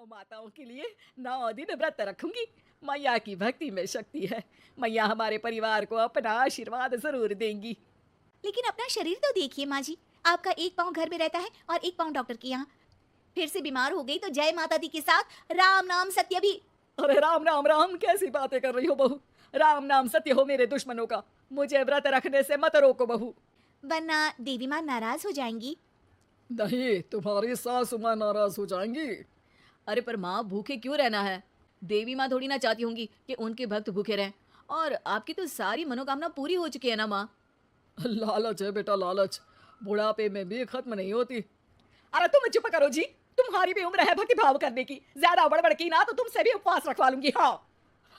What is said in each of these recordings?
माताओं के लिए 9 दिन व्रत रखूंगी। मैया की भक्ति में शक्ति है। मैया हमारे परिवार को अपना आशीर्वाद जरूर देंगी। लेकिन अपना शरीर तो देखिए माँ जी, आपका एक पाँव घर में रहता है और एक पाँव डॉक्टर के यहाँ। फिर से बीमार हो गई तो जय माता दी के साथ राम नाम सत्य भी। अरे राम राम राम, कैसी बातें कर रही हो बहू। राम नाम सत्य हो मेरे दुश्मनों का। मुझे व्रत रखने से मत रोको बहू। वरना देवी माँ नाराज हो जाएंगी। नहीं, तुम्हारी सासू माँ नाराज हो जाएंगी। अरे पर माँ, भूखे क्यों रहना है? देवी माँ थोड़ी ना चाहती होंगी कि उनके भक्त भूखे रहें। और आपकी तो सारी मनोकामना पूरी हो चुकी है ना माँ। लालच है बेटा, लालच बुढ़ापे में भी खत्म नहीं होती। अरे तुम चुप करो जी, तुम्हारी भी उम्र है भक्ति भाव करने की। ज्यादा बड़बड़ की ना तो तुमसे भी उपवास रखवा लूंगी। हाँ।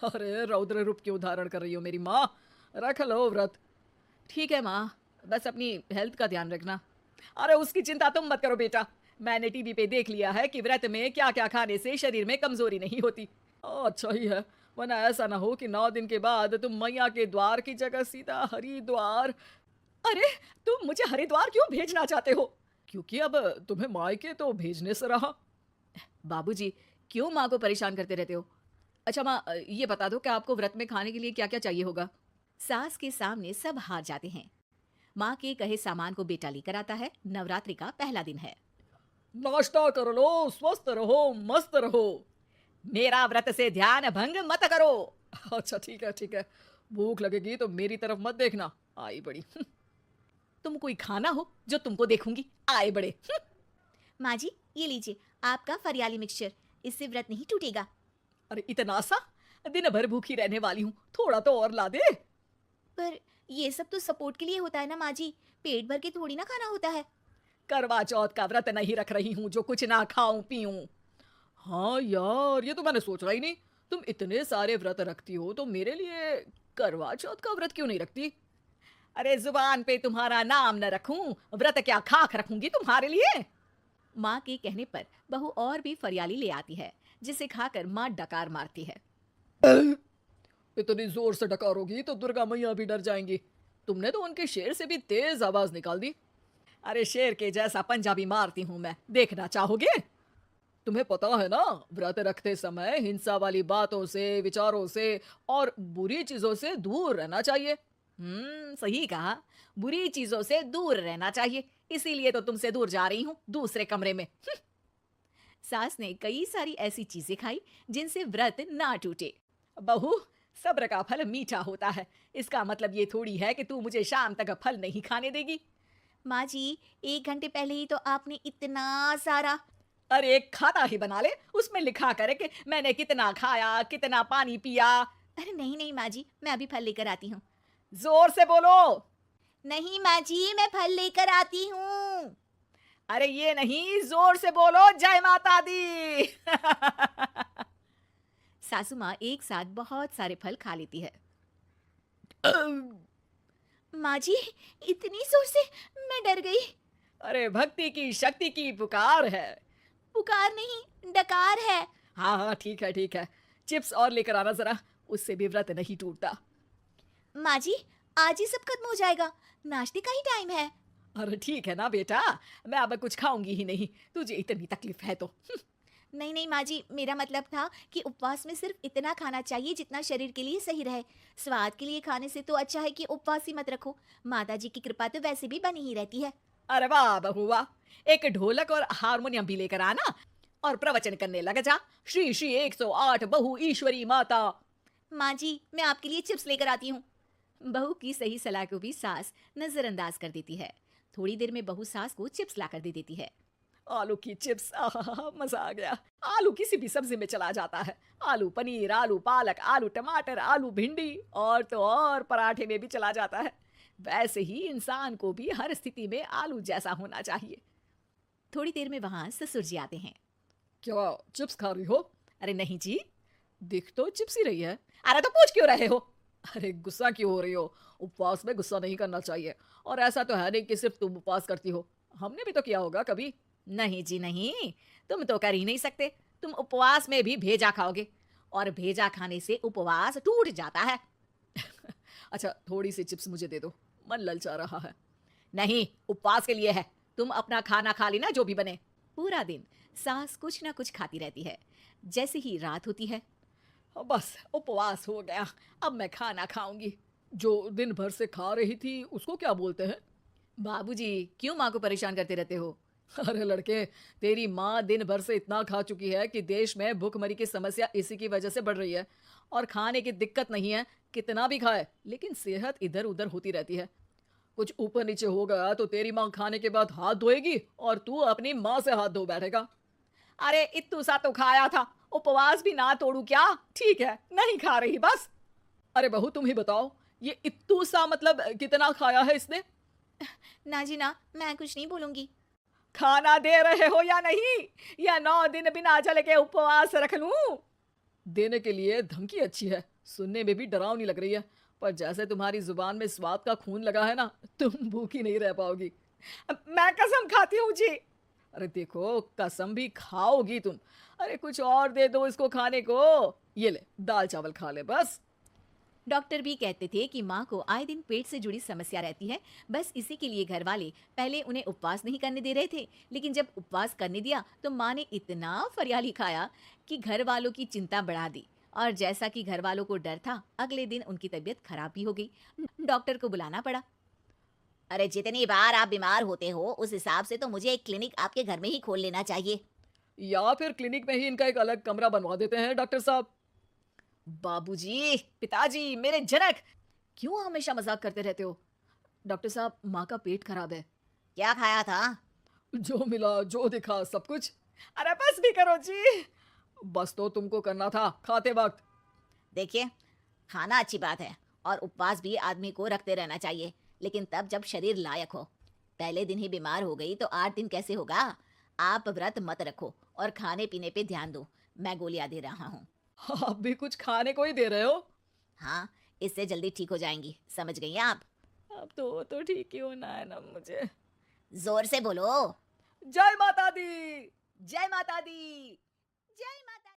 अरे रौद्र रूप क्यों धारण कर रही हो मेरी माँ? रख लो व्रत। ठीक है माँ, बस अपनी हेल्थ का ध्यान रखना। अरे उसकी चिंता तुम मत करो बेटा। मैंने टीवी पे देख लिया है कि व्रत में क्या क्या खाने से शरीर में कमजोरी नहीं होती। अच्छा ही है, वरना ऐसा ना हो कि 9 दिन के बाद तुम मैया के द्वार की जगह सीधा हरिद्वार। अरे तुम मुझे हरिद्वार क्यों भेजना चाहते हो? क्योंकि अब तुम्हें मायके तो भेजने से रहा। बाबूजी, क्यों माँ को परेशान करते रहते हो? अच्छा माँ, ये बता दो कि आपको व्रत में खाने के लिए क्या क्या चाहिए होगा? सास के सामने सब हार जाते हैं। माँ के कहे सामान को बेटा लेकर आता है। नवरात्रि का पहला दिन है। नाश्ता कर लो, स्वस्थ रहो, मस्त रहो। मेरा व्रत से ध्यान भंग मत करो। अच्छा ठीक है ठीक है, भूख लगेगी तो मेरी तरफ मत देखना। आई बड़ी। तुम कोई खाना हो जो तुमको देखूंगी। आए बड़े। माँ जी, ये लीजिए आपका फरियाली मिक्सचर, इससे व्रत नहीं टूटेगा। अरे इतना सा? दिन भर भूखी रहने वाली हूँ, थोड़ा तो और ला दे। पर ये सब तो सपोर्ट के लिए होता है ना माँ जी, पेट भर के थोड़ी ना खाना होता है। करवा चौथ का व्रत नहीं रख रही हूँ जो कुछ ना खाऊं पीऊं। हाँ यार, ये तो मैंने सोचा ही नहीं। तुम इतने सारे व्रत रखती हो तो मेरे लिए करवा चौथ का व्रत क्यों नहीं रखती? अरे जुबान पे तुम्हारा नाम न रखूं, व्रत क्या खाक रखूंगी तुम्हारे लिए। माँ के कहने पर बहू और भी फरियाली ले आती है, जिसे खाकर माँ डकार मारती है। इतनी जोर से डकारोगी तो दुर्गा मैया भी डर जाएंगी। तुमने तो उनके शेर से भी तेज आवाज निकाल दी। अरे शेर के जैसा पंजाबी मारती हूं मैं, देखना चाहोगे? तुम्हें पता है ना, व्रत रखते समय हिंसा वाली बातों से, विचारों से और बुरी चीजों से दूर रहना चाहिए। सही कहा, बुरी चीजों से दूर रहना चाहिए। इसीलिए तो तुमसे दूर जा रही हूँ, दूसरे कमरे में। सास ने कई सारी ऐसी चीजें खाई जिनसे व्रत ना टूटे। बहू, सब्र का फल मीठा होता है। इसका मतलब ये थोड़ी है कि तू मुझे शाम तक फल नहीं खाने देगी। माँ जी, 1 घंटे पहले ही तो आपने इतना सारा। अरे एक खाता ही बना ले, उसमें लिखा करे कि मैंने कितना खाया, कितना पानी पिया। अरे नहीं नहीं माँ जी, मैं अभी फल लेकर आती हूँ। जोर से बोलो। नहीं माँ जी, मैं फल लेकर आती हूँ। अरे ये नहीं, जोर से बोलो, जय माता दी। सासू माँ एक साथ बहुत सारे फल खा लेती है। माँ जी, इतनी जोर से मैं डर गई। अरे भक्ति की शक्ति की पुकार है। पुकार नहीं, डकार है। हाँ हाँ ठीक है ठीक है, चिप्स और लेकर आना जरा, उससे भी व्रत नहीं टूटता। माँ जी, आज ही सब खत्म हो जाएगा, नाश्ते का ही टाइम है। अरे ठीक है ना बेटा, मैं अब कुछ खाऊंगी ही नहीं, तुझे इतनी तकलीफ है तो। नहीं नहीं माँ जी, मेरा मतलब था कि उपवास में सिर्फ इतना खाना चाहिए जितना शरीर के लिए सही रहे। स्वाद के लिए खाने से तो अच्छा है कि उपवास ही मत रखो। माता जी की कृपा तो वैसे भी बनी ही रहती है। अरे वाह बहू वाह, एक ढोलक और हारमोनियम भी लेकर आना और प्रवचन करने लग जा। श्री श्री 108 बहु ईश्वरी माता। माँ जी, मैं आपके लिए चिप्स लेकर आती हूँ। बहू की सही सलाह को भी सास नजरअंदाज कर देती है। थोड़ी देर में बहू सास को चिप्स लाकर दे देती है। आलू की चिप्स, आहा मजा आ गया। आलू किसी भी सब्जी में चला जाता है। आलू पनीर, आलू पालक, आलू टमाटर, आलू भिंडी और तो और पराठे में भी चला जाता है। वैसे ही इंसान को भी हर स्थिति में आलू जैसा होना चाहिए। थोड़ी देर में वहां ससुर जी आते हैं। क्या चिप्स खा रही हो? अरे नहीं जी। दिख तो चिप्स ही रही है। अरे तो पूछ क्यों रहे हो? अरे गुस्सा क्यों हो रही हो? उपवास में गुस्सा नहीं करना चाहिए। और ऐसा तो है नहीं कि सिर्फ तुम उपवास करती हो, हमने भी तो किया होगा कभी। नहीं जी नहीं, तुम तो कर ही नहीं सकते। तुम उपवास में भी भेजा खाओगे और भेजा खाने से उपवास टूट जाता है। अच्छा थोड़ी सी चिप्स मुझे दे दो, मन ललचा रहा है। नहीं, उपवास के लिए है। तुम अपना खाना खा लेना जो भी बने। पूरा दिन सास कुछ ना कुछ खाती रहती है। जैसे ही रात होती है, बस उपवास हो गया, अब मैं खाना खाऊंगी। जो दिन भर से खा रही थी उसको क्या बोलते हैं? बाबूजी क्यों माँ को परेशान करते रहते हो? अरे लड़के, तेरी माँ दिन भर से इतना खा चुकी है कि देश में भूखमरी की समस्या इसी की वजह से बढ़ रही है। और खाने की दिक्कत नहीं है, कितना भी खाए, लेकिन सेहत इधर उधर होती रहती है। कुछ ऊपर नीचे हो गया तो तेरी माँ खाने के बाद हाथ धोएगी और तू अपनी माँ से हाथ धो बैठेगा। अरे इत्तू सा तो खाया था, उपवास भी ना तोड़ू क्या? ठीक है, नहीं खा रही बस। अरे बहू, तुम ही बताओ, ये इत्तू सा मतलब कितना खाया है इसने? ना जी ना, मैं कुछ नहीं बोलूंगी। खाना दे रहे हो या नहीं, या 9 दिन बिना जल के उपवास रख लूं? देने के लिए धमकी अच्छी है, सुनने में भी डरावनी लग रही है, पर जैसे तुम्हारी जुबान में स्वाद का खून लगा है ना, तुम भूखी नहीं रह पाओगी। मैं कसम खाती हूँ जी। अरे देखो, कसम भी खाओगी तुम। अरे कुछ और दे दो इसको खाने को। ये ले, दाल चावल खा ले बस। डॉक्टर भी कहते थे कि माँ को आए दिन पेट से जुड़ी समस्या रहती है। बस इसी के लिए घर वाले पहले उन्हें उपवास नहीं करने दे रहे थे, लेकिन जब उपवास करने दिया तो माँ ने इतना फरियाली खाया कि घर वालों की चिंता बढ़ा दी। और जैसा कि घर वालों को डर था, अगले दिन उनकी तबीयत खराब भी हो गई। डॉक्टर को बुलाना पड़ा। अरे जितनी बार आप बीमार होते हो उस हिसाब से तो मुझे एक क्लिनिक आपके घर में ही खोल लेना चाहिए। या फिर क्लिनिक में ही इनका एक अलग कमरा बनवा देते हैं डॉक्टर साहब। बाबूजी, पिताजी, मेरे जनक, क्यों हमेशा मजाक करते रहते हो? डॉक्टर साहब, माँ का पेट खराब है। क्या खाया था? जो मिला जो दिखा सब कुछ। अरे बस भी करो जी। बस तो तुमको करना था खाते वक्त। देखिए, खाना अच्छी बात है और उपवास भी आदमी को रखते रहना चाहिए, लेकिन तब जब शरीर लायक हो। पहले दिन ही बीमार हो गई तो 8 दिन कैसे होगा? आप व्रत मत रखो और खाने पीने पे ध्यान दो। मैं गोलियां दे रहा हूँ। आप भी कुछ खाने को ही दे रहे हो? हाँ, इससे जल्दी ठीक हो जाएंगी, समझ गई आप? अब तो वो तो ठीक ही होना है ना मुझे। जोर से बोलो। जय माता दी। जय माता दी। जय माता